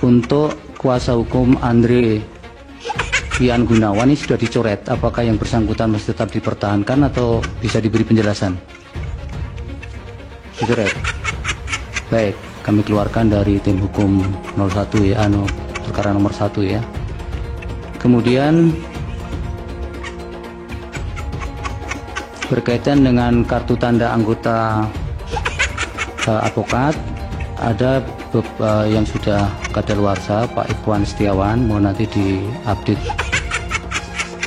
Untuk kuasa hukum Andre Ian Gunawan ini sudah dicoret, apakah yang bersangkutan masih tetap dipertahankan atau bisa diberi penjelasan? Dicoret. Baik, kami keluarkan dari tim hukum 01 ya, perkara nomor 1 ya. Kemudian berkaitan dengan kartu tanda anggota advokat, ada yang sudah kadaluarsa, Pak Ikhwan Setiawan, mohon nanti diupdate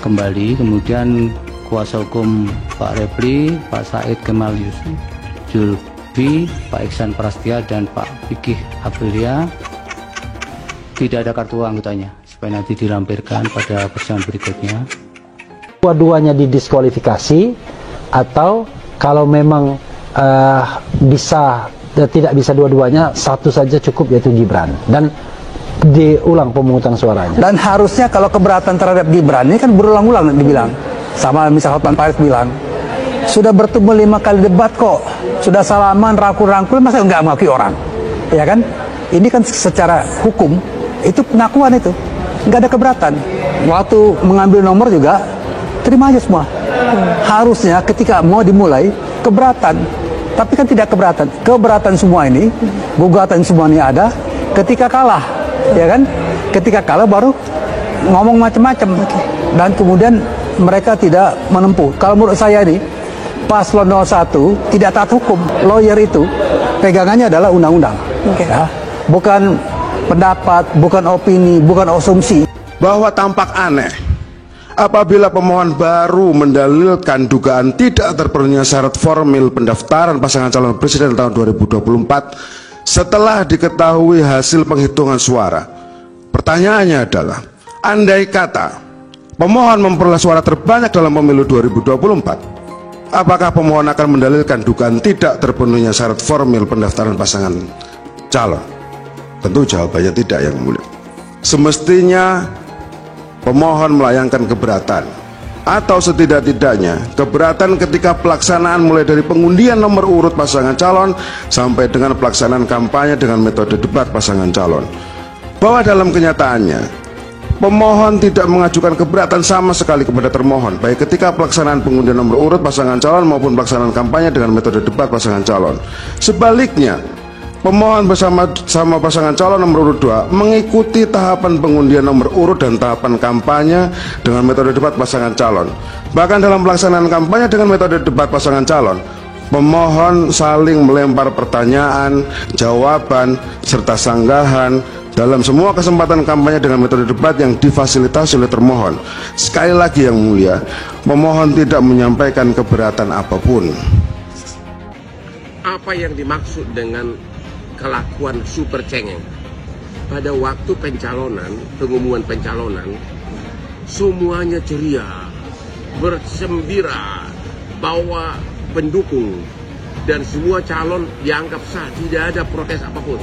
kembali. Kemudian kuasa hukum Pak Repli, Pak Said Kemal Yusuf Julfi, Pak Iksan Prastia, dan Pak Fikih Aprilia, tidak ada kartu anggotanya, supaya nanti dilampirkan pada persidangan berikutnya. Dua-duanya didiskualifikasi, atau kalau memang tidak bisa dua-duanya, satu saja cukup, yaitu Gibran, dan diulang pemungutan suaranya. Dan harusnya kalau keberatan terhadap Gibran ini kan berulang-ulang dibilang, sama misal Hotman Paris bilang sudah bertemu 5 kali debat kok, sudah salaman, rangkul-rangkul, masa nggak mengakui orang, ya kan? Ini kan secara hukum itu pengakuan, itu nggak ada keberatan. Waktu mengambil nomor juga terima aja semua. Harusnya ketika mau dimulai keberatan, tapi kan tidak keberatan. Keberatan semua ini, gugatan semua ini ada ketika kalah, ya kan? Ketika kalah baru ngomong macam-macam, dan kemudian mereka tidak menempuh. Kalau menurut saya ini, paslon 01 tidak taat hukum. Lawyer itu pegangannya adalah undang-undang, ya? Bukan pendapat, bukan opini, bukan asumsi. Bahwa tampak aneh apabila pemohon baru mendalilkan dugaan tidak terpenuhinya syarat formil pendaftaran pasangan calon presiden tahun 2024 setelah diketahui hasil penghitungan suara. Pertanyaannya adalah, andai kata pemohon memperoleh suara terbanyak dalam pemilu 2024, apakah pemohon akan mendalilkan dugaan tidak terpenuhinya syarat formil pendaftaran pasangan calon? Tentu jawabannya tidak, Yang Mulia. Semestinya pemohon melayangkan keberatan, atau setidak-tidaknya keberatan ketika pelaksanaan mulai dari pengundian nomor urut pasangan calon sampai dengan pelaksanaan kampanye dengan metode debat pasangan calon. Bahwa dalam kenyataannya pemohon tidak mengajukan keberatan sama sekali kepada termohon, baik ketika pelaksanaan pengundian nomor urut pasangan calon maupun pelaksanaan kampanye dengan metode debat pasangan calon. Sebaliknya, pemohon bersama pasangan calon nomor urut 2 mengikuti tahapan pengundian nomor urut dan tahapan kampanye dengan metode debat pasangan calon. Bahkan dalam pelaksanaan kampanye dengan metode debat pasangan calon, pemohon saling melempar pertanyaan, jawaban, serta sanggahan dalam semua kesempatan kampanye dengan metode debat yang difasilitasi oleh termohon. Sekali lagi, Yang Mulia, pemohon tidak menyampaikan keberatan apapun. Apa yang dimaksud dengan kelakuan super cengeng? Pada waktu pencalonan, pengumuman pencalonan, semuanya ceria, bersembira, bawa pendukung, dan semua calon dianggap sah, tidak ada protes apapun.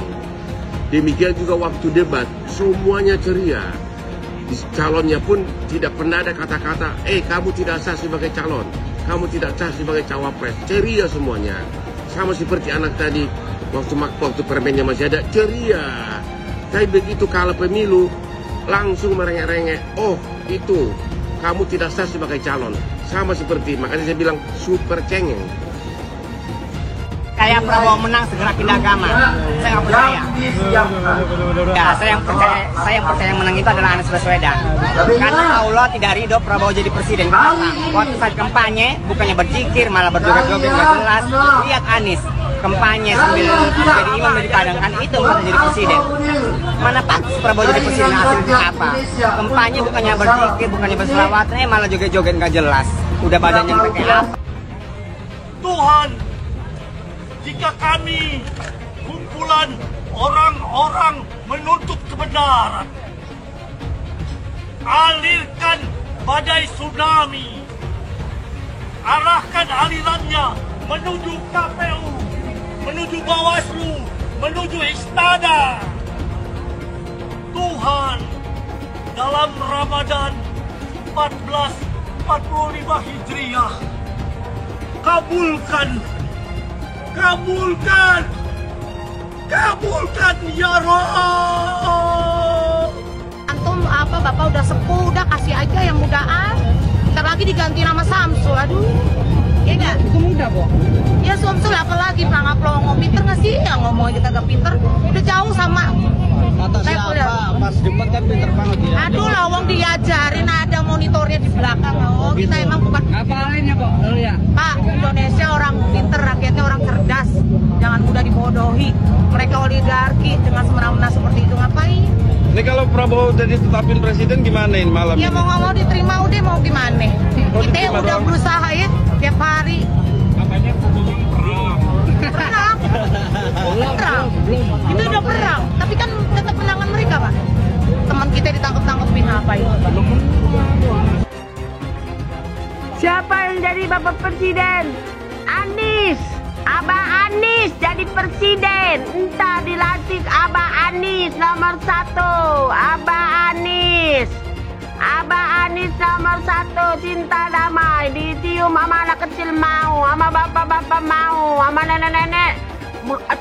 Demikian juga waktu debat, semuanya ceria. Calonnya pun tidak pernah ada kata-kata, kamu tidak sah sebagai calon, kamu tidak sah sebagai cawapres. Ceria semuanya. Sama seperti anak tadi, waktu permennya masih ada, ceria. Tapi begitu kalah pemilu, langsung merengek-rengek, oh itu, kamu tidak sah sebagai calon. Sama seperti, makanya saya bilang super cengeng. Kayak Prabowo menang segera pindah agama, saya nggak percaya. Ya, saya yang percaya yang menang itu adalah Anies Baswedan. Karena Allah tidak ridho Prabowo jadi presiden. Kenapa? Waktu saat kampanye bukannya berzikir malah berjoget-joget nggak jelas. Lihat Anies kampanye sambil jadi imam dari padang, kan itu untuk jadi presiden. Mana pantas Prabowo jadi presiden, hasilnya apa? Kampanye bukannya berzikir, bukannya berselawat, malah joget-joget nggak jelas. Udah badannya kayak apa? Tuhan, jika kami kumpulan orang-orang menuntut kebenaran, alirkan badai tsunami, arahkan alirannya menuju KPU, menuju Bawaslu, menuju Istana. Tuhan, dalam Ramadan 1445 Hijriah, kabulkan ya Rabb. Bapak udah sepuh, udah kasih aja yang mudaan. Ntar lagi diganti nama Samsul, aduh. Iya nggak? Itu muda kok. Ya Samsul apalagi pelangap pelongo, pinter nggak sih? Ya ngomong aja kagak pinter, udah jauh sama. Kata siapa? Pas debat kan pinter banget ya. Aduh lawang diajarin, ada monitornya di belakang. Oh kita emang bukan. Apalnya kok? Ya. Pak, Indonesia orang pinter, rakyatnya orang cerdas. Jangan mudah dibodohi. Mereka oligarki dengan semena-mena seperti itu, ngapain? Ini kalau Prabowo jadi tetapin presiden gimana ini malam Ya ini? mau nggak mau diterima udah, mau gimana? Kita udah berusaha ya tiap hari. Katanya Perang. Perang. Itu udah perang. Tapi kan tetap menangan mereka, Pak. Teman kita ditangkap-tangkepin apa itu? Siapa yang jadi Bapak Presiden? Anies. Abah Anies jadi presiden. Entah dilantik Abah Anies nomor 1. Abah Anies. Abah Anies nomor 1. Cinta damai. Dicium sama anak kecil mau, sama bapak-bapak mau, sama nenek-nenek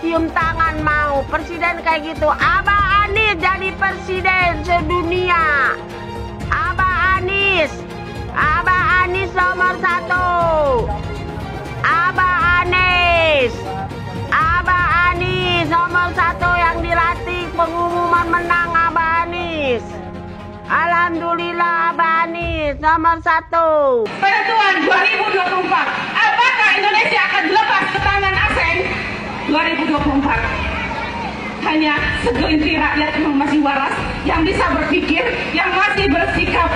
cium tangan mau. Presiden kayak gitu. Abah Anies jadi presiden sedunia. Abah Anies. Abah Anies nomor 1. Abah Anies. Abah Anies nomor 1 yang dilantik, pengumuman menang Abah Anies. Alhamdulillah Abah Anies nomor 1. Penentuan 2024, apakah Indonesia akan dilepas ke tangan asing? 2024 hanya segelintir rakyat yang masih waras, yang bisa berpikir, yang masih bersikap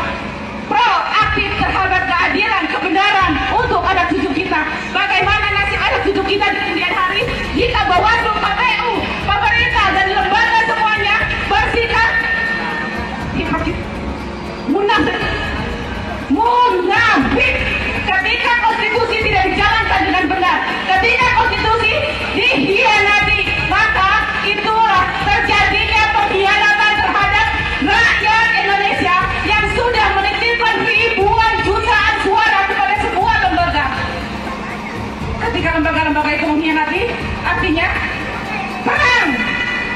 proaktif terhadap keadilan, kebenaran untuk anak cucu kita. Bagaimana nasib anak cucu kita di kemudian hari jika Bawaslu, KPU, pemerintah dan lembaga semuanya bersikap munafik ketika konstitusi tidak dijalankan dengan benar, ketika konstitusi dihianati, maka itulah terjadinya pengkhianatan terhadap rakyat Indonesia yang sudah menitipkan ribuan jutaan suara kepada sebuah lembaga. Ketika lembaga-lembaga itu mengkhianati, artinya perang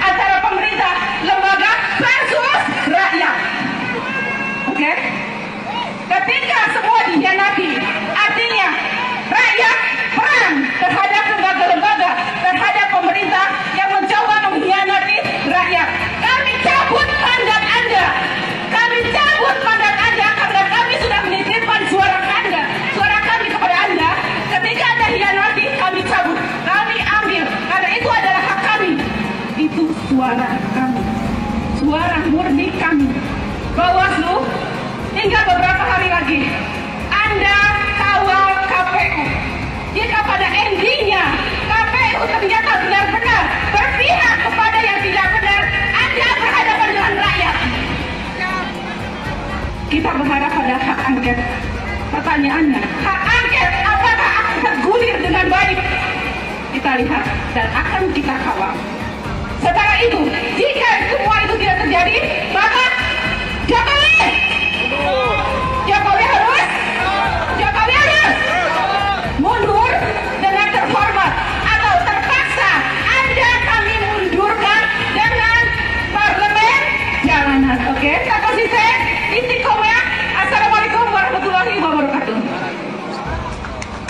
antara pemerintah, lembaga versus rakyat. Oke? Ketika semua dikhianati, artinya rakyat perang terhadap lembaga-lembaga, terhadap pemerintah yang mencoba mengkhianati rakyat. Kami cabut mandat Anda. Kami cabut mandat Anda karena kami sudah menitipkan suara Anda, suara kami kepada Anda. Ketika Anda hianati, kami cabut, kami ambil, karena itu adalah hak kami. Itu suara kami, suara murni kami. Bawaslu, tinggal beberapa hari lagi Anda kawal KPU. Jika pada endingnya KPU ternyata benar-benar berpihak kepada yang tidak benar, Anda berhadapan dengan rakyat. Kita berharap pada hak angket. Pertanyaannya, hak angket apakah akan tergulir dengan baik? Kita lihat dan akan kita kawal. Setelah itu, jika semua itu tidak terjadi, maka Jokowi harus mundur dengan terhormat, atau terpaksa Anda kami mundurkan dengan parlemen jalanan. Oke, tak konsisten, istiqomah. Assalamualaikum warahmatullahi wabarakatuh.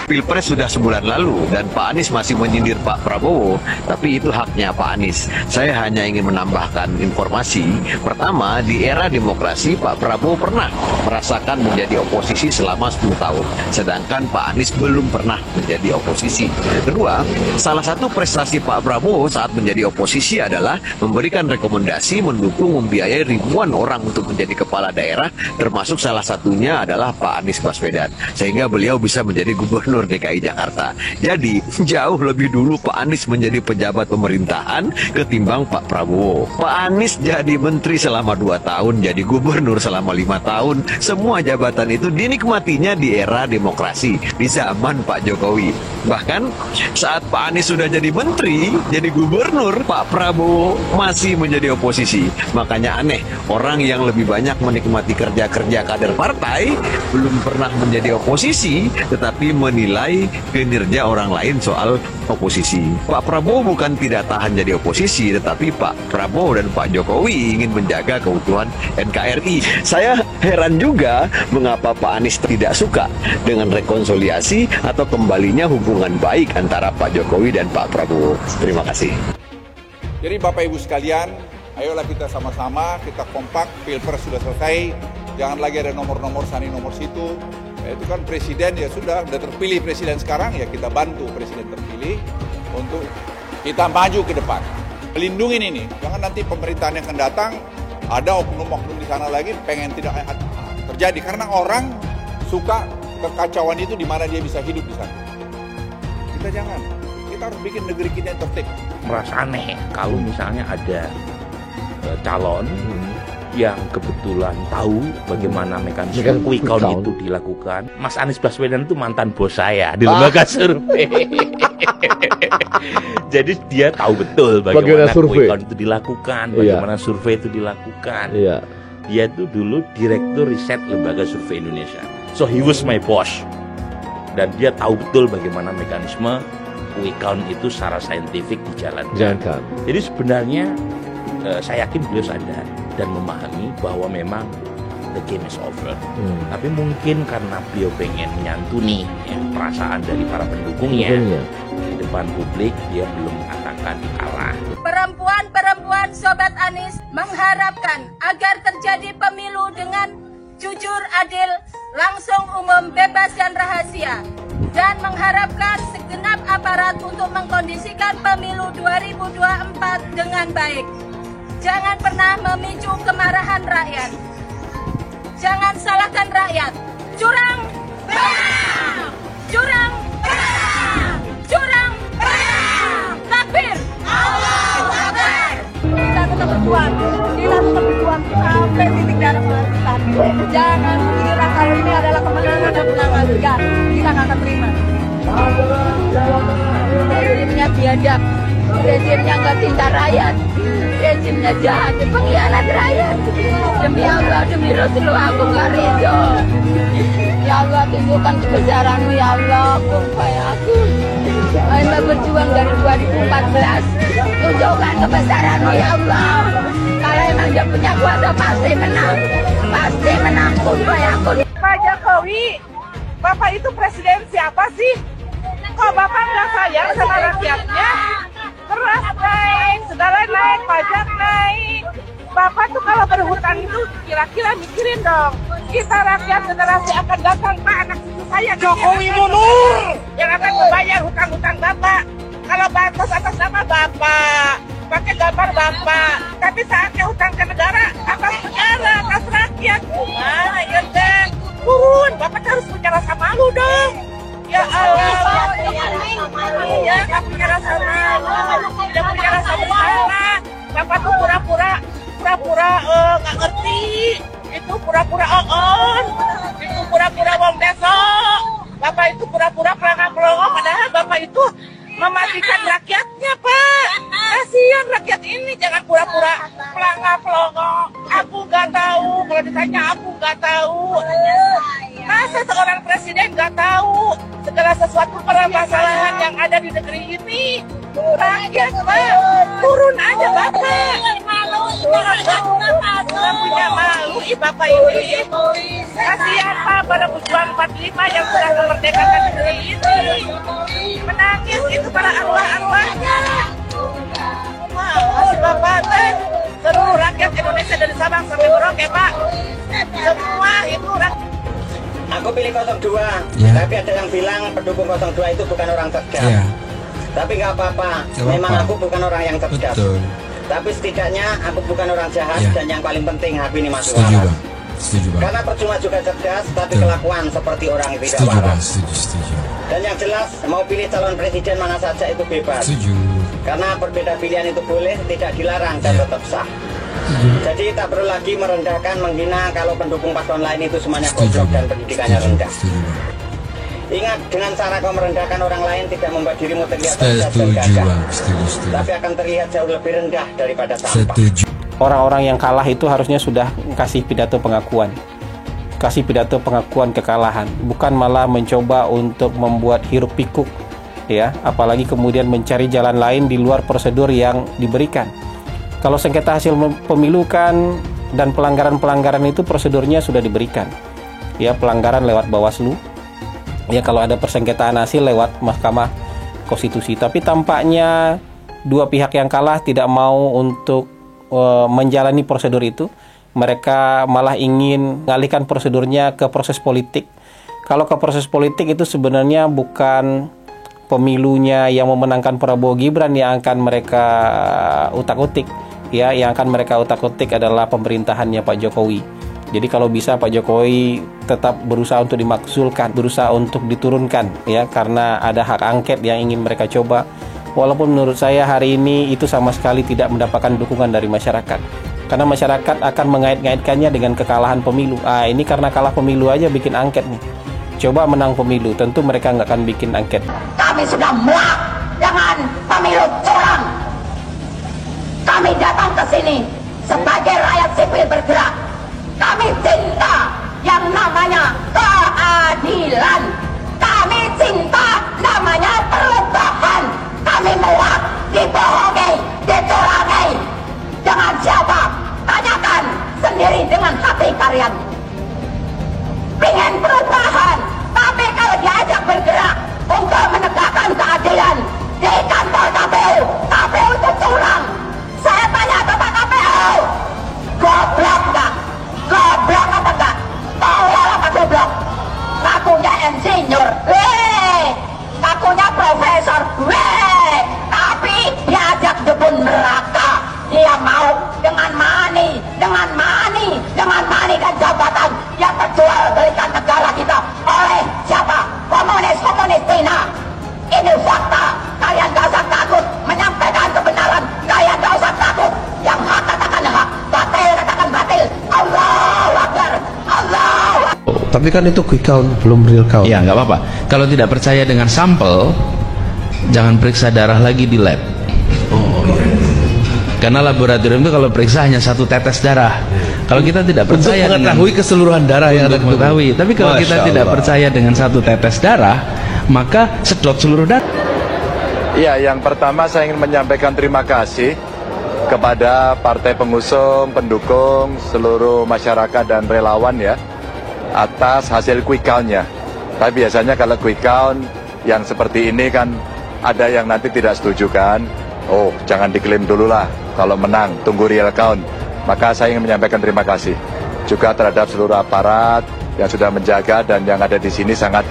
Pilpres sudah sebulan lalu dan Pak Anies masih menyindir Pak Prabowo, tapi itu haknya Pak Anies. Saya hanya ingin menambahkan informasi. Pertama, di era demokrasi Pak Prabowo pernah merasakan menjadi oposisi selama 10 tahun, sedangkan Pak Anies belum pernah menjadi oposisi. Kedua, salah satu prestasi Pak Prabowo saat menjadi oposisi adalah memberikan rekomendasi, mendukung, membiayai ribuan orang untuk menjadi kepala daerah, termasuk salah satunya adalah Pak Anies Baswedan, sehingga beliau bisa menjadi gubernur DKI Jakarta. Jadi jauh lebih dulu Pak Anies menjadi pejabat pemerintahan ketimbang Pak Prabowo. Pak Anies jadi menteri selama 2 tahun, jadi gubernur selama 5 tahun. Semua jabatan itu dinikmatinya di era demokrasi, di zaman Pak Jokowi. Bahkan saat Pak Anies sudah jadi menteri, jadi gubernur, Pak Prabowo masih menjadi oposisi. Makanya aneh, orang yang lebih banyak menikmati kerja-kerja kader partai belum pernah menjadi oposisi, tetapi menilai menilai kinerja orang lain soal oposisi. Pak Prabowo bukan tidak tahan jadi oposisi, tetapi Pak Prabowo dan Pak Jokowi ingin menjaga keutuhan NKRI. Saya heran juga mengapa Pak Anies tidak suka dengan rekonsiliasi atau kembalinya hubungan baik antara Pak Jokowi dan Pak Prabowo. Terima kasih. Jadi Bapak Ibu sekalian, ayolah kita sama-sama, kita kompak, Pilpres sudah selesai, jangan lagi ada nomor-nomor sana nomor situ. Itu kan presiden ya sudah terpilih presiden sekarang, ya kita bantu presiden terpilih untuk kita maju ke depan. Melindungi ini, jangan nanti pemerintahan yang akan datang ada oknum-oknum di sana lagi pengen tidak terjadi, karena orang suka kekacauan itu di mana dia bisa hidup di sana. Kita jangan, kita harus bikin negeri kita yang tertib. Merasa aneh kalau misalnya ada calon yang kebetulan tahu bagaimana mekanisme quick count itu dilakukan. Mas Anies Baswedan itu mantan bos saya di lembaga survei. Jadi dia tahu betul bagaimana quick count itu dilakukan, bagaimana survei itu dilakukan. Dia itu dulu direktur riset lembaga survei Indonesia. So he was my boss. Dan dia tahu betul bagaimana mekanisme quick count itu secara saintifik dijalankan. Jadi sebenarnya saya yakin beliau sadar dan memahami bahwa memang the game is over. Tapi mungkin karena beliau pengen menyantuni perasaan dari para pendukungnya di depan publik, dia belum mengatakan kalah. Perempuan-perempuan Sobat Anies mengharapkan agar terjadi pemilu dengan jujur, adil, langsung, umum, bebas dan rahasia, dan mengharapkan segenap aparat untuk mengkondisikan pemilu 2024 dengan baik. Jangan pernah memicu kemarahan rakyat. Jangan salahkan rakyat. Curang, bang! Curang, bang! Curang, bang! Takbir! Allahu Akbar! Kita tetap berjuang. Kita tetap berjuang sampai titik darah penghabisan. Jangan kira kalau ini adalah kemenangan dan kemenangan. Enggak, kita nggak akan terima. Rezimnya biadab. Rezimnya nggak cinta rakyat. Rezimnya jahat, pengkhianat rakyat. Demi Allah, demi Rasulullah, aku nggak ridho. Ya Allah, tunjukkan kebesaran-Mu, ya Allah, supaya aku hanya berjuang dari 2014. Tunjukkan kebesaran-Mu, ya Allah. Kalau emang dia punya kuasa, pasti menang. Pasti menang, supaya aku. Pak Jokowi, Bapak itu presiden siapa sih? Kok Bapak nggak sayang sama rakyatnya? Beras naik, segala naik, pajak naik. Bapak tuh kalau berhutang itu kira-kira mikirin dong. Kita rakyat generasi akan datang, Pak, anak cucu saya Jokowi mundur yang akan membayar hutang-hutang Bapak. Kalau bansos atas nama Bapak, pakai gambar Bapak. Tapi saatnya hutang ke negara, atas negara, atas rakyat. Gimana ya deh? Turun, Bapak harus punya rasa malu dong. Ya Allah, ya nggak punya rasa malu, tidak punya rasa bersalah. Bapak tuh pura-pura nggak ngerti, itu pura-pura on, itu pura-pura wong besok. Bapak itu pura-pura pelangga-pelongo, padahal Bapak itu mematikan rakyatnya, Pak. Kasihan rakyat ini, jangan pura-pura pelangga-pelongo. Aku nggak tahu, kalau ditanya aku nggak tahu. Masa seorang presiden nggak tau segala sesuatu permasalahan yang ada di negeri ini? Rakyat, Pak, turun aja Bapak. Nggak punya malu, Bapak ini. Kasihan Pak pada pejuang 45 yang sudah memerdekakan negeri ini. Menangis itu para arwah-arwahnya. Masih Bapak, seluruh rakyat Indonesia dari Sabang sampai Merauke, Pak. Semua itu rakyat. Aku pilih 02, tapi ada yang bilang pendukung 02 itu bukan orang cerdas. Tapi nggak apa-apa, memang aku bukan orang yang cerdas. Betul. Tapi setidaknya aku bukan orang jahat, dan yang paling penting hati ini masuk Setuju, waras. Bang. Setuju, Bang. Karena percuma juga cerdas, tapi Betul. kelakuan seperti orang yang tidak Setuju, Bang. waras. Setuju. Dan yang jelas, mau pilih calon presiden mana saja itu bebas. Setuju. Karena berbeda pilihan itu boleh, tidak dilarang dan tetap sah. Jadi tak perlu lagi merendahkan, menghina kalau pendukung paslon lain itu semuanya goblok dan pendidikannya rendah. Ingat, dengan cara kau merendahkan orang lain tidak membuat dirimu terlihat cerdas dan gagah, tapi akan terlihat jauh lebih rendah daripada sampah. Orang-orang yang kalah itu harusnya sudah kasih pidato pengakuan. kasih pidato pengakuan kekalahan, bukan malah mencoba untuk membuat hiruk pikuk, ya, apalagi kemudian mencari jalan lain di luar prosedur yang diberikan. Kalau sengketa hasil pemilu kan dan pelanggaran-pelanggaran itu prosedurnya sudah diberikan, ya, pelanggaran lewat Bawaslu, ya, kalau ada persengketaan hasil lewat Mahkamah Konstitusi. Tapi tampaknya dua pihak yang kalah tidak mau untuk menjalani prosedur itu. Mereka malah ingin mengalihkan prosedurnya ke proses politik. Kalau ke proses politik itu sebenarnya bukan pemilunya yang memenangkan Prabowo Gibran yang akan mereka utak-utik, ya, yang akan mereka utak-utik adalah pemerintahannya Pak Jokowi. Jadi kalau bisa Pak Jokowi tetap berusaha untuk dimakzulkan, berusaha untuk diturunkan, ya, karena ada hak angket yang ingin mereka coba. Walaupun menurut saya hari ini itu sama sekali tidak mendapatkan dukungan dari masyarakat. Karena masyarakat akan mengait-ngaitkannya dengan kekalahan pemilu. Ini karena kalah pemilu aja bikin angket nih. Coba menang pemilu, tentu mereka nggak akan bikin angket. Kami sudah muak dengan pemilu curang. Kami datang ke sini sebagai rakyat sipil bergerak. Kami cinta yang namanya keadilan. Kami cinta namanya perubahan. Kami muak dibohongi, dicurangi. Dengan siapa? Tanyakan sendiri dengan hati kalian. Pengen perubahan, tapi kalau diajak bergerak untuk menegakkan keadilan di kantor KPU, KPU itu curang. Saya tanya Bapak KPU, goblok nggak? Goblok apa enggak? Tolol apa goblok? Ngakunya insinyur, ngakunya profesor, tapi diajak jebun neraka. Dia mau dengan money dan jabatan yang terjual belikan negara kita oleh siapa? Komunis Cina. Ini fakta. Kalian gak usah takut menyampaikan kebenaran. Kalian gak usah takut. Yang hak katakan hak, batil katakan batil. Allahu Akbar. Allahu Akbar. Tapi kan itu quick count, belum real count. Ya nggak apa-apa. Kalau tidak percaya dengan sampel, jangan periksa darah lagi di lab. Karena laboratorium itu kalau periksa hanya satu tetes darah. Kalau kita tidak percaya untuk mengetahui keseluruhan darah yang ada mengetahui. Tapi kalau kita tidak percaya dengan satu tetes darah, maka sedot seluruh darah. Iya, yang pertama saya ingin menyampaikan terima kasih kepada partai pengusung, pendukung, seluruh masyarakat dan relawan ya atas hasil quick count-nya. Tapi biasanya kalau quick count yang seperti ini kan ada yang nanti tidak setuju kan. Oh, jangan diklaim dulu lah kalau menang, tunggu real count. Maka saya ingin menyampaikan terima kasih juga terhadap seluruh aparat yang sudah menjaga dan yang ada di sini sangat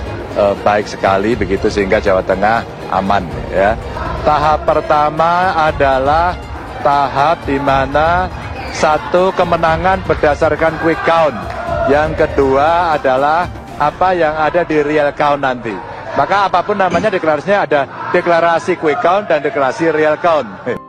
baik sekali begitu sehingga Jawa Tengah aman ya. Tahap pertama adalah tahap di mana satu kemenangan berdasarkan quick count. Yang kedua adalah apa yang ada di real count nanti. Maka apapun namanya deklarasinya ada deklarasi quick count dan deklarasi real count.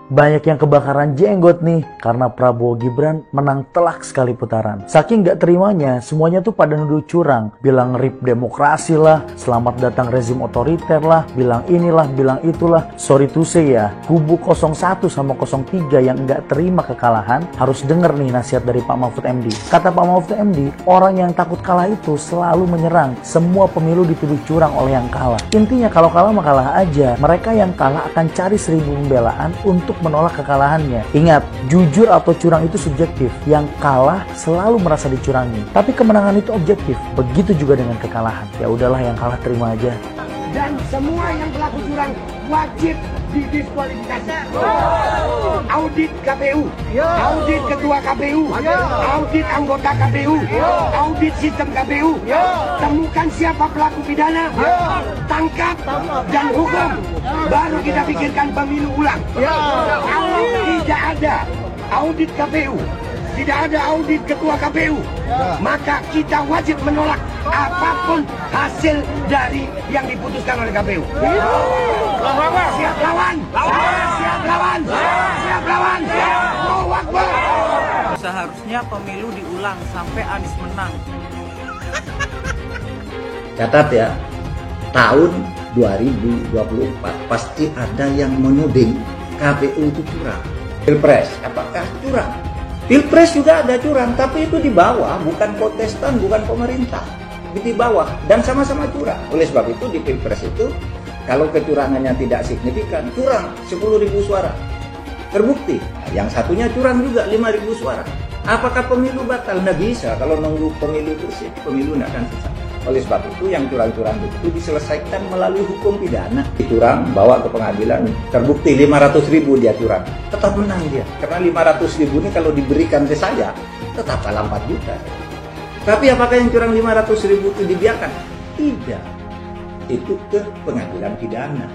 Banyak yang kebakaran jenggot nih karena Prabowo Gibran menang telak sekali putaran. Saking gak terimanya, semuanya tuh pada nuduh curang. Bilang rip demokrasi lah, selamat datang rezim otoriter lah, bilang inilah, bilang itulah. Sorry to say ya, kubu 01 sama 03 yang gak terima kekalahan harus denger nih nasihat dari Pak Mahfud MD. Kata Pak Mahfud MD, orang yang takut kalah itu selalu menyerang. Semua pemilu dituduh curang oleh yang kalah. Intinya kalau kalah mah kalah aja. Mereka yang kalah akan cari 1000 pembelaan untuk menolak kekalahannya. Ingat, jujur atau curang itu subjektif. Yang kalah selalu merasa dicurangi. Tapi kemenangan itu objektif. Begitu juga dengan kekalahan. Ya udahlah, yang kalah terima aja. Dan semua yang pelaku curang wajib didiskualifikasi. Audit KPU, audit ketua KPU, audit anggota KPU, audit sistem KPU. Temukan siapa pelaku pidana, tangkap dan hukum. Baru kita pikirkan pemilu ulang. Kalau tidak ada audit KPU, tidak ada audit ketua KPU, maka kita wajib menolak apapun hasil dari yang diputuskan oleh KPU. Siap lawan, siap lawan, siap lawan. Allahu Akbar. Seharusnya pemilu diulang sampai Anies menang. Catat ya, tahun 2024 pasti ada yang menuding KPU itu curang. Pilpres, apakah curang? Pilpres juga ada curang, tapi itu di bawah, bukan kontestan, bukan pemerintah. Di bawah, dan sama-sama curang. Oleh sebab itu di Pilpres itu, kalau kecurangannya tidak signifikan, curang 10.000 suara. Terbukti. Nah, yang satunya curang juga 5.000 suara. Apakah pemilu batal? Nggak bisa. Kalau nunggu pemilu bersih, pemilu nggak akan selesai. Oleh sebab itu, yang curang-curang itu diselesaikan melalui hukum pidana. Curang, bawa ke pengadilan, terbukti 500.000 dia curang. Tetap menang dia. Karena 500.000 ini kalau diberikan ke saya, tetap kalah 4 juta. Tapi apakah yang curang 500.000 itu dibiarkan? Tidak. Itu ke pengadilan pidana.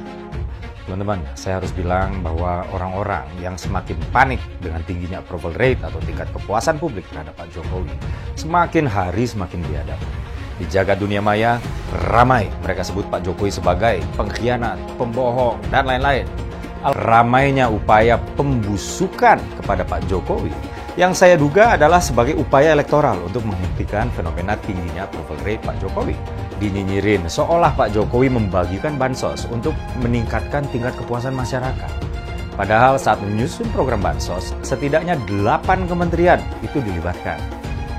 Teman-teman, saya harus bilang bahwa orang-orang yang semakin panik dengan tingginya approval rate atau tingkat kepuasan publik terhadap Pak Jokowi, semakin hari semakin biadab. Di jagat dunia maya, ramai mereka sebut Pak Jokowi sebagai pengkhianat, pembohong, dan lain-lain. Ramainya upaya pembusukan kepada Pak Jokowi yang saya duga adalah sebagai upaya elektoral untuk menghentikan fenomena tingginya approval rate Pak Jokowi. Dinyinyirin seolah Pak Jokowi membagikan bansos untuk meningkatkan tingkat kepuasan masyarakat. Padahal saat menyusun program bansos, setidaknya 8 kementerian itu dilibatkan.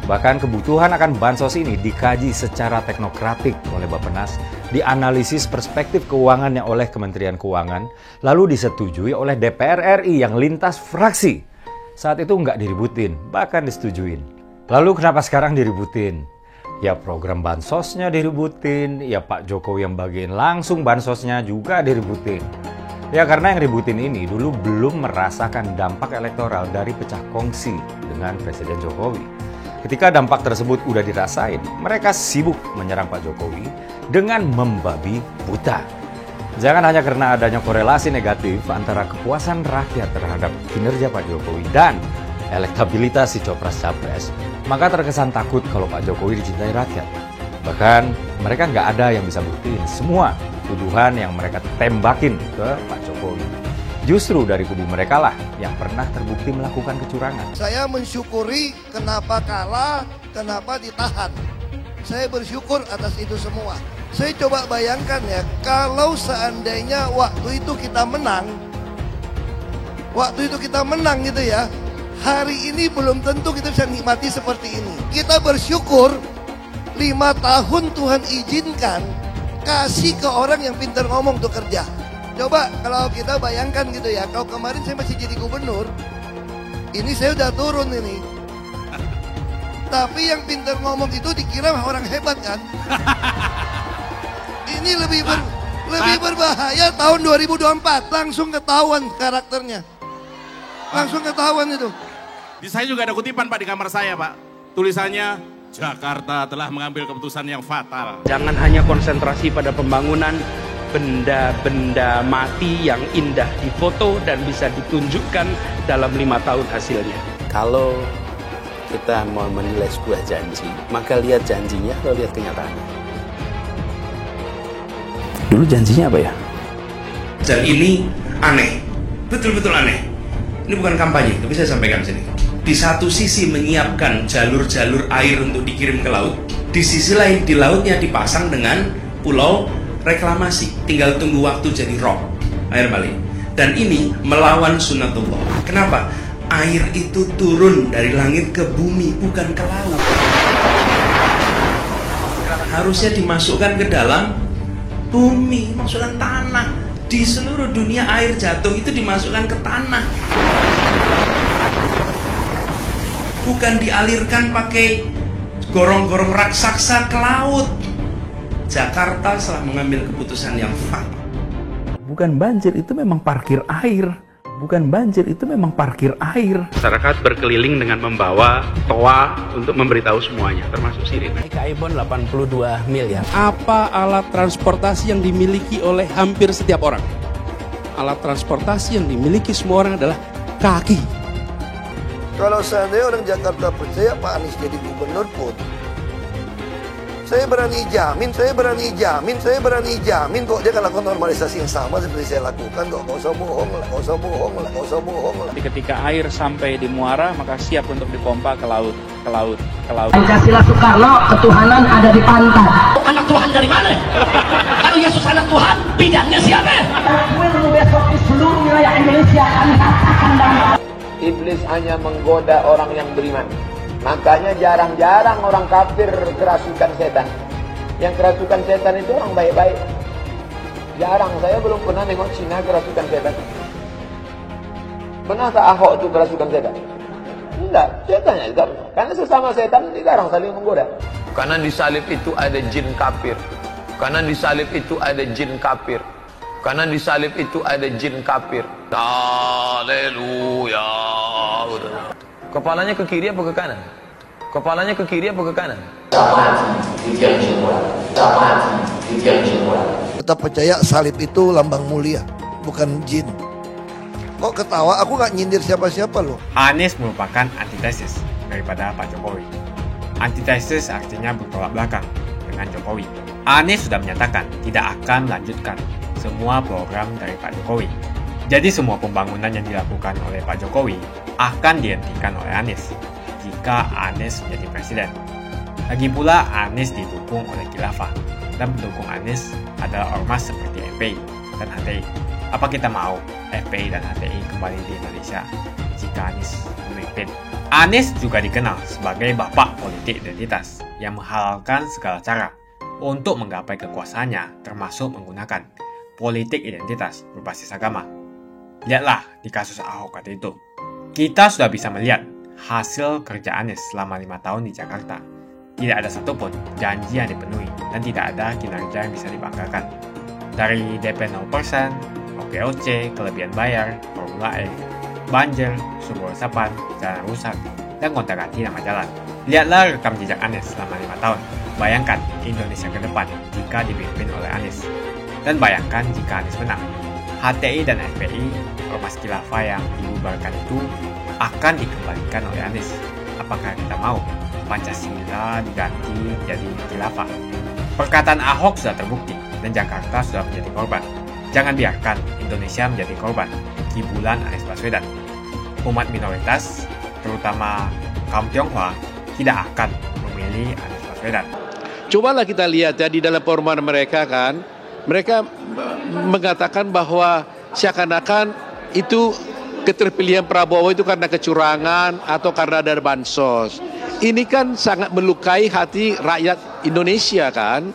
Bahkan kebutuhan akan bansos ini dikaji secara teknokratik oleh Bappenas, dianalisis perspektif keuangannya oleh Kementerian Keuangan, lalu disetujui oleh DPR RI yang lintas fraksi. Saat itu nggak diributin, bahkan disetujuin. Lalu kenapa sekarang diributin? Ya program bansosnya diributin, ya Pak Jokowi yang bagiin langsung bansosnya juga diributin. Ya karena yang ributin ini dulu belum merasakan dampak elektoral dari pecah kongsi dengan Presiden Jokowi. Ketika dampak tersebut udah dirasain, mereka sibuk menyerang Pak Jokowi dengan membabi buta. Jangan hanya karena adanya korelasi negatif antara kepuasan rakyat terhadap kinerja Pak Jokowi dan elektabilitas si Copras-Capres, maka terkesan takut kalau Pak Jokowi dicintai rakyat. Bahkan mereka nggak ada yang bisa buktiin semua tuduhan yang mereka tembakin ke Pak Jokowi. Justru dari kubu mereka lah yang pernah terbukti melakukan kecurangan. Saya mensyukuri kenapa kalah, kenapa ditahan. Saya bersyukur atas itu semua. Saya coba bayangkan ya, kalau seandainya waktu itu kita menang gitu ya, hari ini belum tentu kita bisa nikmati seperti ini. Kita bersyukur 5 tahun Tuhan izinkan kasih ke orang yang pintar ngomong untuk kerja. Coba kalau kita bayangkan gitu ya, kalau kemarin saya masih jadi gubernur, ini saya udah turun ini. Tapi yang pintar ngomong itu dikira orang hebat kan? Ini lebih berbahaya tahun 2024, langsung ketahuan karakternya. Langsung ketahuan itu. Di saya juga ada kutipan Pak di kamar saya Pak. Tulisannya, Jakarta telah mengambil keputusan yang fatal. Jangan hanya konsentrasi pada pembangunan benda-benda mati yang indah difoto dan bisa ditunjukkan dalam 5 tahun hasilnya. Kalau kita mau menilai sebuah janji, maka lihat janjinya atau lihat kenyataannya. Dulu janjinya apa ya? Dan ini aneh, betul-betul aneh. Ini bukan kampanye, tapi saya sampaikan sini. Di satu sisi menyiapkan jalur-jalur air untuk dikirim ke laut, di sisi lain di lautnya dipasang dengan pulau reklamasi, tinggal tunggu waktu jadi rob, air balik. Dan ini melawan sunatullah. Kenapa? Air itu turun dari langit ke bumi, bukan ke laut. Harusnya dimasukkan ke dalam bumi, masukkan tanah. Di seluruh dunia air jatuh itu dimasukkan ke tanah, bukan dialirkan pakai gorong-gorong raksasa ke laut. Jakarta telah mengambil keputusan yang fatal. Bukan banjir, itu memang parkir air. Bukan banjir, itu memang parkir air. Masyarakat berkeliling dengan membawa toa untuk memberitahu semuanya, termasuk sirine. KAI-BON 82 miliar. Apa alat transportasi yang dimiliki oleh hampir setiap orang? Alat transportasi yang dimiliki semua orang adalah kaki. Kalau seandainya orang Jakarta percaya Pak Anies jadi gubernur pun, saya berani jamin kok dia akan lakukan normalisasi yang sama seperti saya lakukan kok. Gak usah bohong lah. Ketika air sampai di muara, maka siap untuk dipompa ke laut. Pancasila Soekarno, ketuhanan ada di pantat. Anak Tuhan dari mana? Kalau Yesus anak Tuhan, bidangnya siapa? Besok di seluruh wilayah Indonesia kami katakan damai. iblis hanya menggoda orang yang beriman. Makanya jarang-jarang orang kafir kerasukan setan. Yang kerasukan setan itu orang baik-baik. Jarang, saya belum pernah nengok Cina kerasukan setan. Pernah tak Ahok itu kerasukan setan? Enggak, setannya juga. Karena sesama setan dilarang saling menggoda. Karena di salib itu ada jin kafir. Karena di salib itu ada jin kafir. Karena di salib itu ada jin kafir. Haleluya. Kepalanya ke kiri apa ke kanan? Kepalanya ke kiri apa ke kanan? Tetap percaya salib itu lambang mulia, bukan jin. Kok ketawa? Aku gak nyindir siapa-siapa loh. Anies merupakan antitesis daripada Pak Jokowi. Antitesis artinya bertolak belakang dengan Jokowi. Anies sudah menyatakan tidak akan melanjutkan semua program dari Pak Jokowi. Jadi semua pembangunan yang dilakukan oleh Pak Jokowi akan dihentikan oleh Anies jika Anies menjadi presiden. Lagi pula Anies didukung oleh khilafah dan pendukung Anies adalah ormas seperti FPI dan HTI. Apa kita mau FPI dan HTI kembali di Indonesia jika Anies memimpin? Anies juga dikenal sebagai bapak politik identitas yang menghalalkan segala cara untuk menggapai kekuasaannya, termasuk menggunakan politik identitas berbasis agama. Lihatlah di kasus Ahok waktu itu. Kita sudah bisa melihat hasil kerja Anies selama 5 tahun di Jakarta. Tidak ada satupun janji yang dipenuhi dan tidak ada kinerja yang bisa dibanggakan. Dari DP 0%, OKOC, kelebihan bayar, Formula E, banjir, sumber resapan, jalan rusak, dan gonta-ganti nama jalan. Lihatlah rekam jejak Anies selama 5 tahun. Bayangkan Indonesia ke depan jika dipimpin oleh Anies. Dan bayangkan jika Anies menang. HTI dan FPI, ormas khilafah yang dibubarkan itu akan dikembalikan oleh Anies. Apakah kita mau Pancasila diganti jadi khilafah? Perkataan Ahok sudah terbukti dan Jakarta sudah menjadi korban. Jangan biarkan Indonesia menjadi korban kibulan Anies Baswedan. Umat minoritas, terutama kaum Tionghoa, tidak akan memilih Anies Baswedan. Cobalah kita lihat ya di dalam formulir mereka kan, mereka mengatakan bahwa seakan-akan itu keterpilihan Prabowo itu karena kecurangan atau karena ada bansos. Ini kan sangat melukai hati rakyat Indonesia kan.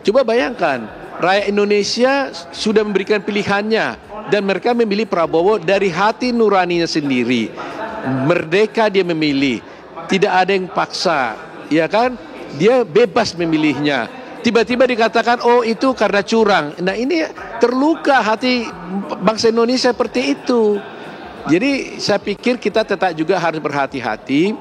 Coba bayangkan, rakyat Indonesia sudah memberikan pilihannya dan mereka memilih Prabowo dari hati nuraninya sendiri. Merdeka dia memilih, tidak ada yang paksa, ya kan? Dia bebas memilihnya. Tiba-tiba dikatakan, oh itu karena curang. Nah ini terluka hati bangsa Indonesia seperti itu. Jadi saya pikir kita tetap juga harus berhati-hati,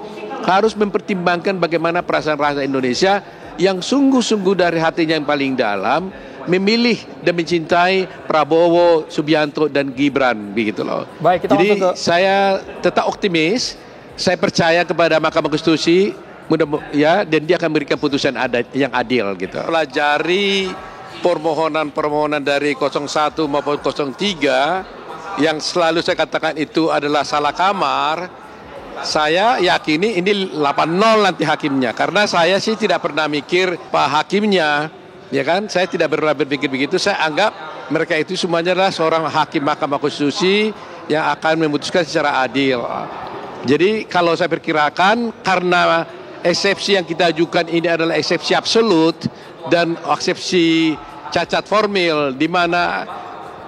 harus mempertimbangkan bagaimana perasaan rakyat Indonesia yang sungguh-sungguh dari hatinya yang paling dalam, memilih dan mencintai Prabowo, Subianto, dan Gibran, begitu loh. Baik, kita jadi saya tetap optimis, saya percaya kepada Mahkamah Konstitusi, ya, dan dia akan memberikan putusan yang adil gitu. Pelajari permohonan-permohonan dari 01 maupun 03 yang selalu saya katakan itu adalah salah kamar. Saya yakini ini 8-0 nanti hakimnya, karena saya sih tidak pernah mikir Pak hakimnya, ya kan? Saya tidak pernah berpikir begitu. Saya anggap mereka itu semuanya adalah seorang hakim Mahkamah Konstitusi yang akan memutuskan secara adil. Jadi kalau saya perkirakan karena eksepsi yang kita ajukan ini adalah eksepsi absolut dan eksepsi cacat formil, di mana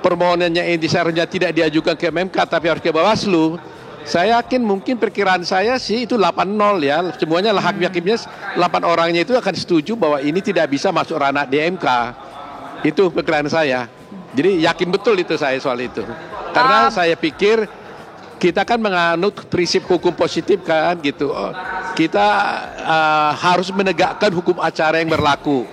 permohonannya ini seharusnya tidak diajukan ke MK tapi harus ke Bawaslu. Saya yakin mungkin perkiraan saya sih itu 8-0 ya. Semuanya lah hakim-hakimnya 8 orangnya itu akan setuju bahwa ini tidak bisa masuk ranah DMK. Itu perkiraan saya. Jadi yakin betul itu saya soal itu. Karena saya pikir kita kan menganut prinsip hukum positif kan gitu. Kita harus menegakkan hukum acara yang berlaku.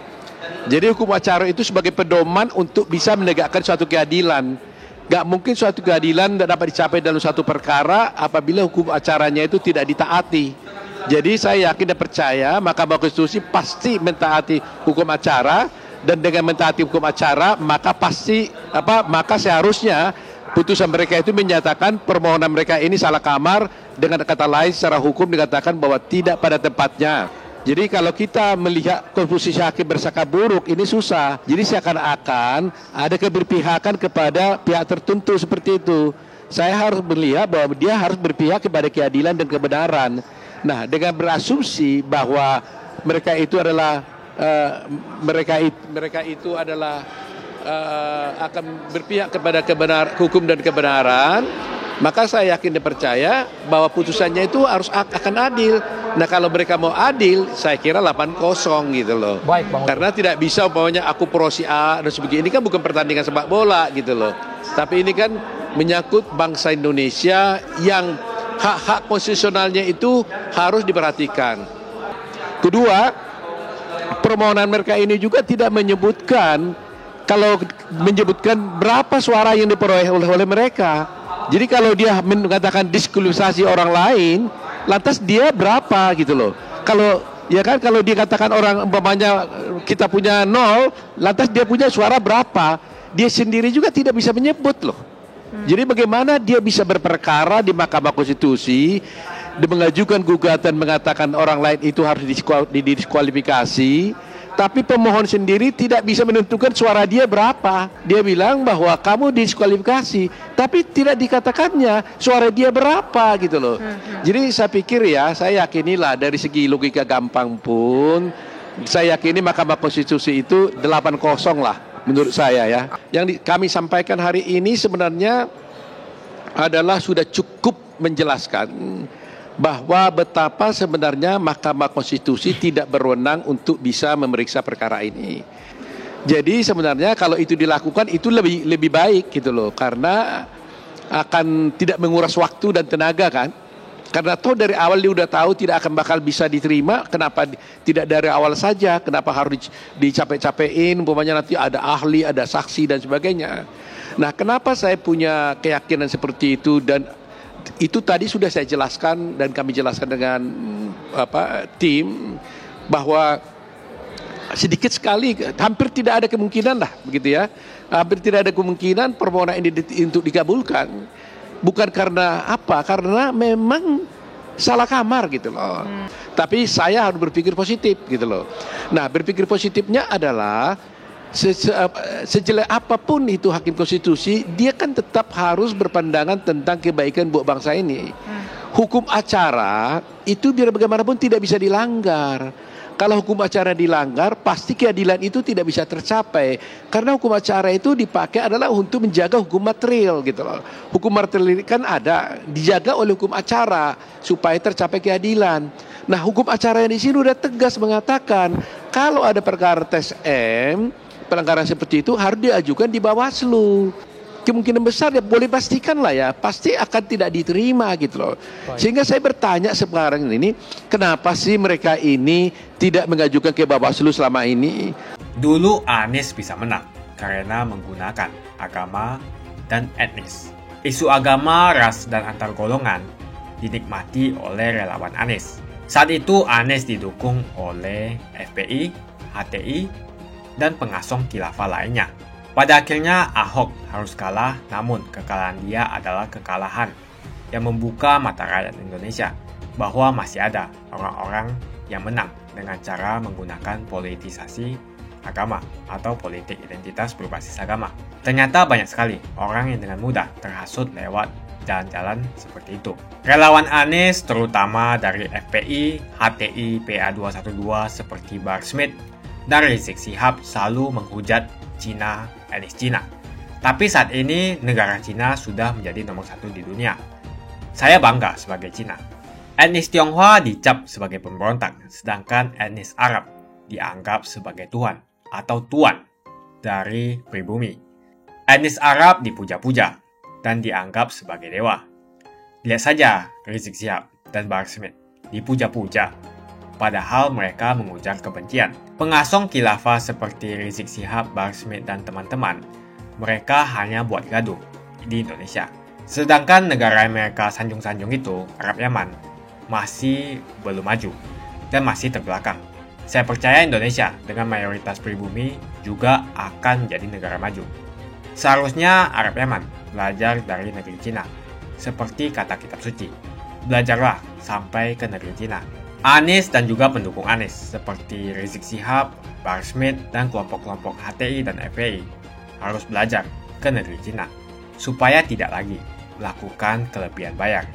Jadi hukum acara itu sebagai pedoman untuk bisa menegakkan suatu keadilan. Gak mungkin suatu keadilan dapat dicapai dalam suatu perkara apabila hukum acaranya itu tidak ditaati. Jadi saya yakin dan percaya Mahkamah Konstitusi pasti mentaati hukum acara, dan dengan mentaati hukum acara maka maka seharusnya putusan mereka itu menyatakan permohonan mereka ini salah kamar, dengan kata lain secara hukum dikatakan bahwa tidak pada tempatnya. Jadi kalau kita melihat komposisi hakim bersangka buruk ini susah. Jadi seakan-akan ada keberpihakan kepada pihak tertentu seperti itu. saya harus melihat bahwa dia harus berpihak kepada keadilan dan kebenaran. Nah, dengan berasumsi bahwa mereka itu adalah akan berpihak kepada hukum dan kebenaran, maka saya yakin dan percaya bahwa putusannya itu akan adil. Nah, kalau mereka mau adil, saya kira 8-0 gitu loh. Baik, Bang. Karena tidak bisa umpamanya aku pro si A dan sebagainya. Ini kan bukan pertandingan sepak bola gitu loh. Tapi ini kan menyangkut bangsa Indonesia yang hak-hak konstitusionalnya itu harus diperhatikan. Kedua, permohonan mereka ini juga tidak menyebutkan berapa suara yang diperoleh oleh mereka. Jadi kalau dia mengatakan diskualifikasi orang lain, lantas dia berapa gitu loh. Kalau dia katakan orang umpamanya kita punya 0, lantas dia punya suara berapa? Dia sendiri juga tidak bisa menyebut loh. Jadi bagaimana dia bisa berperkara di Mahkamah Konstitusi dan mengajukan gugatan mengatakan orang lain itu harus didiskualifikasi, tapi pemohon sendiri tidak bisa menentukan suara dia berapa. Dia bilang bahwa kamu diskualifikasi, tapi tidak dikatakannya suara dia berapa gitu loh. Jadi saya pikir saya yakinilah dari segi logika gampang pun, saya yakini Mahkamah Konstitusi itu 8-0 lah menurut saya ya. Yang kami sampaikan hari ini sebenarnya adalah sudah cukup menjelaskan bahwa betapa sebenarnya Mahkamah Konstitusi tidak berwenang untuk bisa memeriksa perkara ini. Jadi sebenarnya kalau itu dilakukan itu lebih baik gitu loh, karena akan tidak menguras waktu dan tenaga kan. Karena toh dari awal dia udah tahu tidak akan bakal bisa diterima, kenapa tidak dari awal saja? Kenapa harus dicapek-capekin? Umpamanya nanti ada ahli, ada saksi dan sebagainya. Nah, kenapa saya punya keyakinan seperti itu, dan itu tadi sudah saya jelaskan dan kami jelaskan dengan tim bahwa sedikit sekali, hampir tidak ada kemungkinan lah begitu ya. Hampir tidak ada kemungkinan permohonan ini untuk dikabulkan. Bukan karena apa? Karena memang salah kamar gitu loh. Tapi saya harus berpikir positif gitu loh. Nah, berpikir positifnya adalah sejelek apapun itu hakim konstitusi, dia kan tetap harus berpandangan tentang kebaikan buat bangsa ini. Hukum acara itu biar bagaimanapun tidak bisa dilanggar. Kalau hukum acara dilanggar, pasti keadilan itu tidak bisa tercapai. Karena hukum acara itu dipakai adalah untuk menjaga hukum material gitu loh. Hukum material kan ada, dijaga oleh hukum acara supaya tercapai keadilan. Nah, hukum acara yang di sini udah tegas mengatakan kalau ada perkara tes M, pelanggaran seperti itu harus diajukan di Bawaslu. Kemungkinan besar ya boleh pastikan lah ya, pasti akan tidak diterima gitu loh. Sehingga saya bertanya sekarang ini, kenapa sih mereka ini tidak mengajukan ke Bawaslu selama ini? Dulu Anies bisa menang karena menggunakan agama dan etnis. Isu agama, ras, dan antar golongan dinikmati oleh relawan Anies. Saat itu Anies didukung oleh FPI, HTI, dan pengasong khilafah lainnya. Pada akhirnya Ahok harus kalah, namun kekalahan dia adalah kekalahan yang membuka mata rakyat Indonesia bahwa masih ada orang-orang yang menang dengan cara menggunakan politisasi agama atau politik identitas berbasis agama. Ternyata banyak sekali orang yang dengan mudah terhasut lewat jalan-jalan seperti itu. Relawan Anies terutama dari FPI, HTI, PA212 seperti Bahar Smith dan Rizik Syihab selalu menghujat Cina, etnis Cina. Tapi saat ini negara Cina sudah menjadi nomor 1 di dunia. Saya bangga sebagai Cina. Etnis Tionghoa dicap sebagai pemberontak, sedangkan etnis Arab dianggap sebagai Tuhan atau tuan dari pribumi. Etnis Arab dipuja-puja dan dianggap sebagai dewa. Lihat saja Rizik Syihab dan Bahar Smith dipuja-puja, padahal mereka mengujar kebencian. Pengasong khilafah seperti Rizik Syihab, Bahar Smith, dan teman-teman, mereka hanya buat gaduh di Indonesia. Sedangkan negara yang mereka sanjung-sanjung itu, Arab Yaman, masih belum maju dan masih terbelakang. Saya percaya Indonesia dengan mayoritas pribumi juga akan menjadi negara maju. Seharusnya Arab Yaman belajar dari negeri Cina, seperti kata kitab suci. Belajarlah sampai ke negeri Cina. Anies dan juga pendukung Anies seperti Rizik Syihab, Bahar Smith, dan kelompok-kelompok HTI dan FPI harus belajar ke negeri Cina supaya tidak lagi melakukan kelebihan bayar.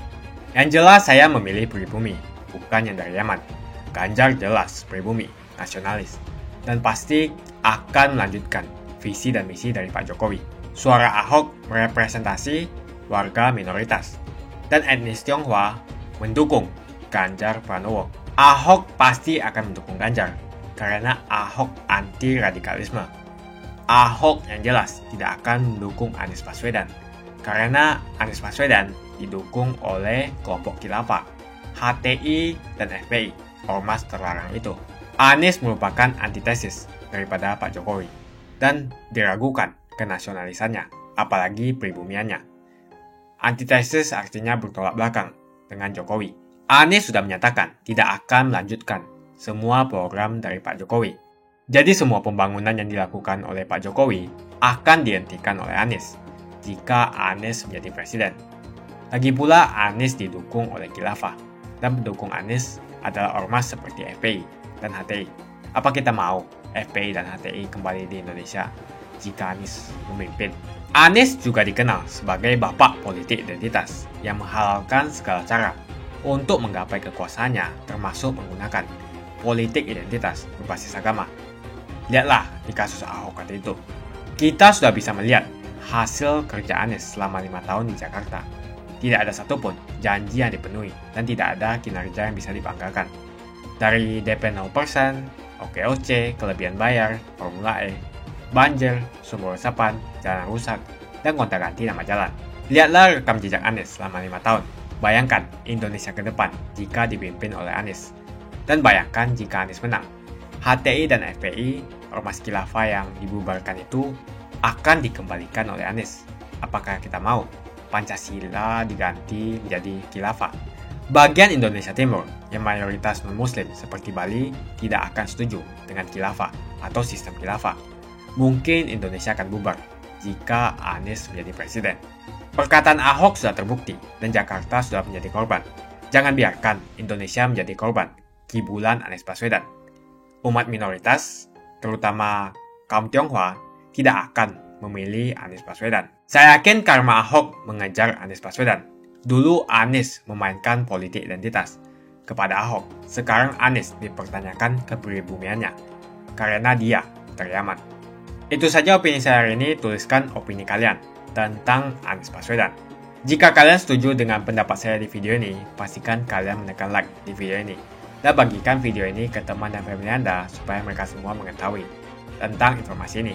Yang jelas saya memilih pribumi, bukan yang dari Yaman. Ganjar jelas pribumi, nasionalis, dan pasti akan melanjutkan visi dan misi dari Pak Jokowi. Suara Ahok merepresentasi warga minoritas, dan etnis Tionghoa mendukung Ganjar Pranowo. Ahok pasti akan mendukung Ganjar, karena Ahok anti radikalisme. Ahok yang jelas tidak akan mendukung Anies Baswedan, karena Anies Baswedan didukung oleh kelompok khilafah, HTI, dan FPI, ormas terlarang itu. Anies merupakan antitesis daripada Pak Jokowi, dan diragukan kenasionalisannya, apalagi pribumiannya. Antitesis artinya bertolak belakang dengan Jokowi. Anies sudah menyatakan tidak akan melanjutkan semua program dari Pak Jokowi. Jadi semua pembangunan yang dilakukan oleh Pak Jokowi akan dihentikan oleh Anies jika Anies menjadi presiden. Lagi pula Anies didukung oleh khilafah, dan pendukung Anies adalah ormas seperti FPI dan HTI. Apa kita mau FPI dan HTI kembali di Indonesia jika Anies memimpin? Anies juga dikenal sebagai bapak politik identitas yang menghalalkan segala cara untuk menggapai kekuasaannya, termasuk menggunakan politik identitas berbasis agama. Lihatlah di kasus Ahok tadi itu. Kita sudah bisa melihat hasil kerja Anies selama 5 tahun di Jakarta. Tidak ada satupun janji yang dipenuhi dan tidak ada kinerja yang bisa dibanggakan. Dari DP 0%, OKOC, kelebihan bayar, Formula E, banjir, sumber resapan, jalan rusak, dan gonta-ganti nama jalan. Lihatlah rekam jejak Anies selama 5 tahun. Bayangkan Indonesia ke depan jika dipimpin oleh Anies. Dan bayangkan jika Anies menang. HTI dan FPI, ormas khilafah yang dibubarkan itu, akan dikembalikan oleh Anies. Apakah kita mau Pancasila diganti menjadi khilafah? Bagian Indonesia Timur yang mayoritas non-muslim seperti Bali tidak akan setuju dengan khilafah atau sistem khilafah. Mungkin Indonesia akan bubar jika Anies menjadi presiden. Perkataan Ahok sudah terbukti dan Jakarta sudah menjadi korban. Jangan biarkan Indonesia menjadi korban kibulan Anies Baswedan. Umat minoritas, terutama kaum Tionghoa, tidak akan memilih Anies Baswedan. Saya yakin karma Ahok mengejar Anies Baswedan. Dulu Anies memainkan politik identitas kepada Ahok. Sekarang Anies dipertanyakan kepribumiannya karena dia dari Yaman. Itu saja opini saya hari ini. Tuliskan opini kalian tentang Anies Baswedan. Jika kalian setuju dengan pendapat saya di video ini, pastikan kalian menekan like di video ini dan bagikan video ini ke teman dan family Anda supaya mereka semua mengetahui tentang informasi ini.